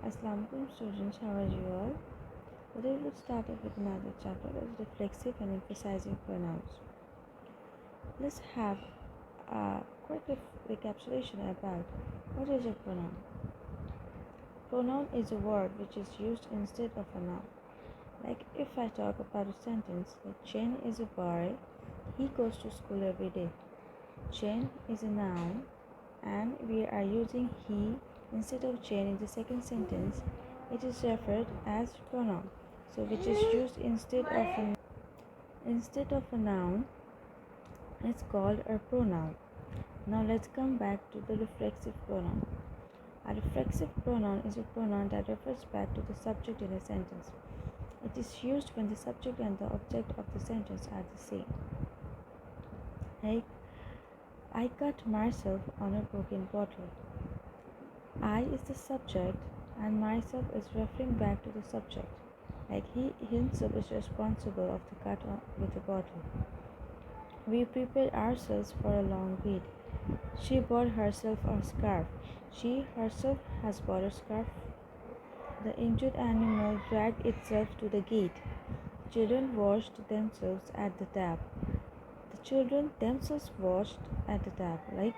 Assalamualaikum students, how are you all? Today we'll start off with another chapter that is reflexive and emphasizing pronouns. Let's have a quick recapitulation about what is a pronoun. Pronoun is a word which is used instead of a noun. Like if I talk about a sentence like Chen is a boy, he goes to school every day. Chen is a noun and we are using he instead of Jane in the second sentence. It is referred as pronoun, so which is used instead of a noun. It's called a pronoun. Now let's come back to the reflexive pronoun. A reflexive pronoun is a pronoun that refers back to the subject in a sentence. It is used when the subject and the object of the sentence are the same. Like I cut myself on a broken bottle. I is the subject and myself is referring back to the subject. Like he himself is responsible of the cut with the bottle. We prepared ourselves for a long wait. She bought herself a scarf. She herself has bought a scarf. The injured animal dragged itself to the gate. Children washed themselves at the tap. The children themselves washed at the tap. Like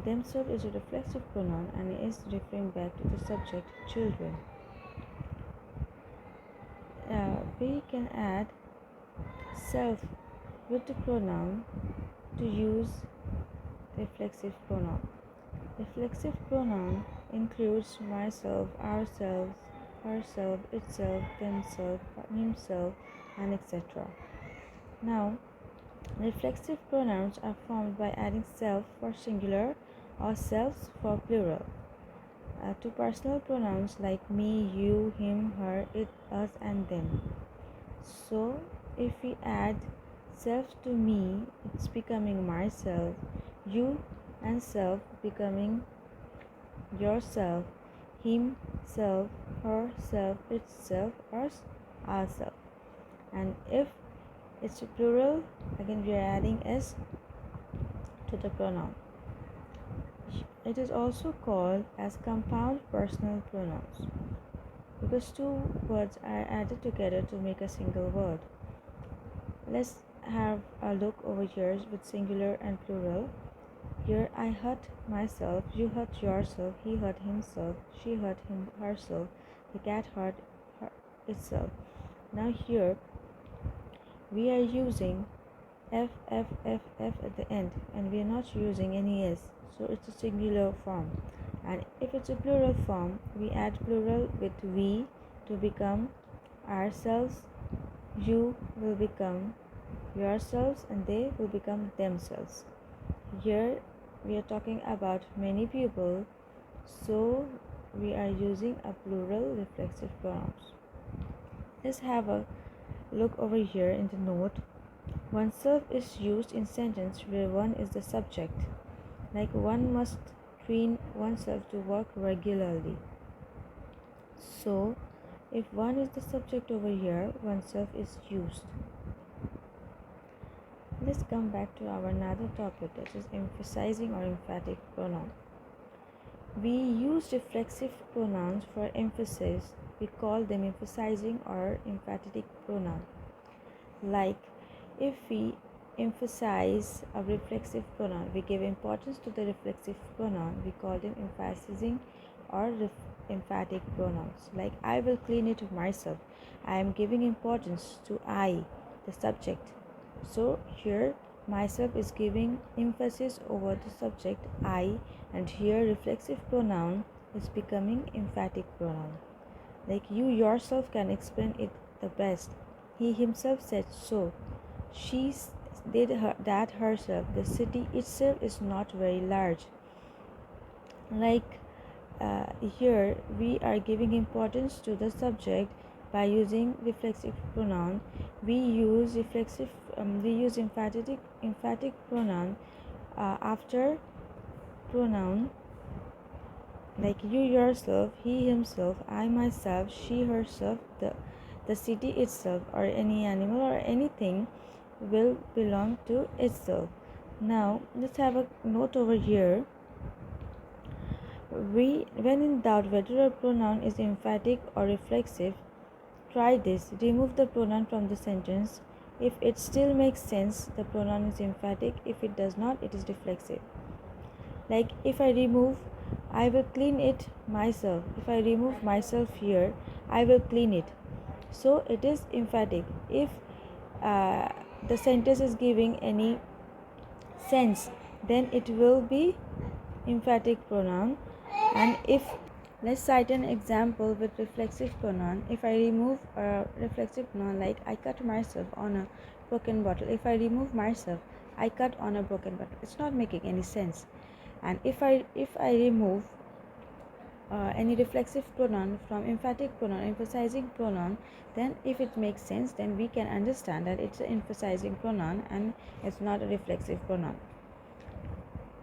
themselves is a reflexive pronoun and is referring back to the subject children. We can add self with the pronoun to use reflexive pronoun. Reflexive pronoun includes myself, ourselves, herself, itself, themselves, himself, and etc. Now, reflexive pronouns are formed by adding self for singular or selves for plural to personal pronouns like me, you, him, her, it, us, and them. So, if we add self to me, it's becoming myself, you and self becoming yourself, himself, herself, itself, us, ourself. And if it's a plural, again we are adding s to the pronoun. It is also called as compound personal pronouns because two words are added together to make a single word. Let's have a look over here with singular and plural. Here I hurt myself, you hurt yourself, he hurt himself, she hurt herself, the cat hurt itself. Now here we are using f at the end and we are not using any s, so it's a singular form. And if it's a plural form, we add plural with we to become ourselves, you will become yourselves, and they will become themselves. Here we are talking about many people, so we are using a plural reflexive pronouns. Let's have a look over here in the note. Oneself is used in sentence where one is the subject, like one must train oneself to work regularly. So if one is the subject over here, oneself is used. Let's come back to our another topic, that is emphasizing or emphatic pronoun. We use reflexive pronouns for emphasis. We call them emphasizing or emphatic pronoun. Like if we emphasize a reflexive pronoun, we give importance to the reflexive pronoun, we call them emphasizing or emphatic pronouns. Like I will clean it myself, I am giving importance to I, the subject. So here myself is giving emphasis over the subject I, and here reflexive pronoun is becoming emphatic pronoun. Like you yourself can explain it the best. He himself said so. She did that herself. The city itself is not very large. Like here we are giving importance to the subject by using reflexive pronoun. We use emphatic pronoun after pronoun, like you yourself, he himself, I myself, she herself, the city itself, or any animal or anything will belong to itself. Now let's have a note over here. When in doubt whether a pronoun is emphatic or reflexive, try this. Remove the pronoun from the sentence. If it still makes sense, the pronoun is emphatic. If it does not, it is reflexive. Like if I remove, I will clean it myself. If I remove myself here, I will clean it. So it is emphatic. If the sentence is giving any sense, then it will be emphatic pronoun. And if, let's cite an example with reflexive pronoun. If I remove a reflexive pronoun, like I cut myself on a broken bottle. If I remove myself, I cut on a broken bottle. It's not making any sense. And if I remove any reflexive pronoun from emphatic pronoun, emphasizing pronoun, then if it makes sense, then we can understand that it's an emphasizing pronoun and it's not a reflexive pronoun.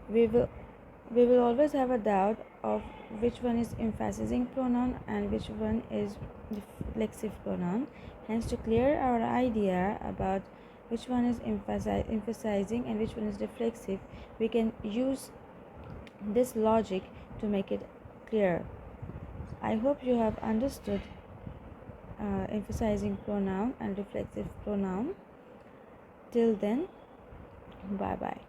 We will always have a doubt of which one is emphasizing pronoun and which one is reflexive pronoun. Hence, to clear our idea about which one is emphasizing and which one is reflexive, we can use this logic to make it clear. I hope you have understood emphasizing pronoun and reflexive pronoun. Till then, bye bye.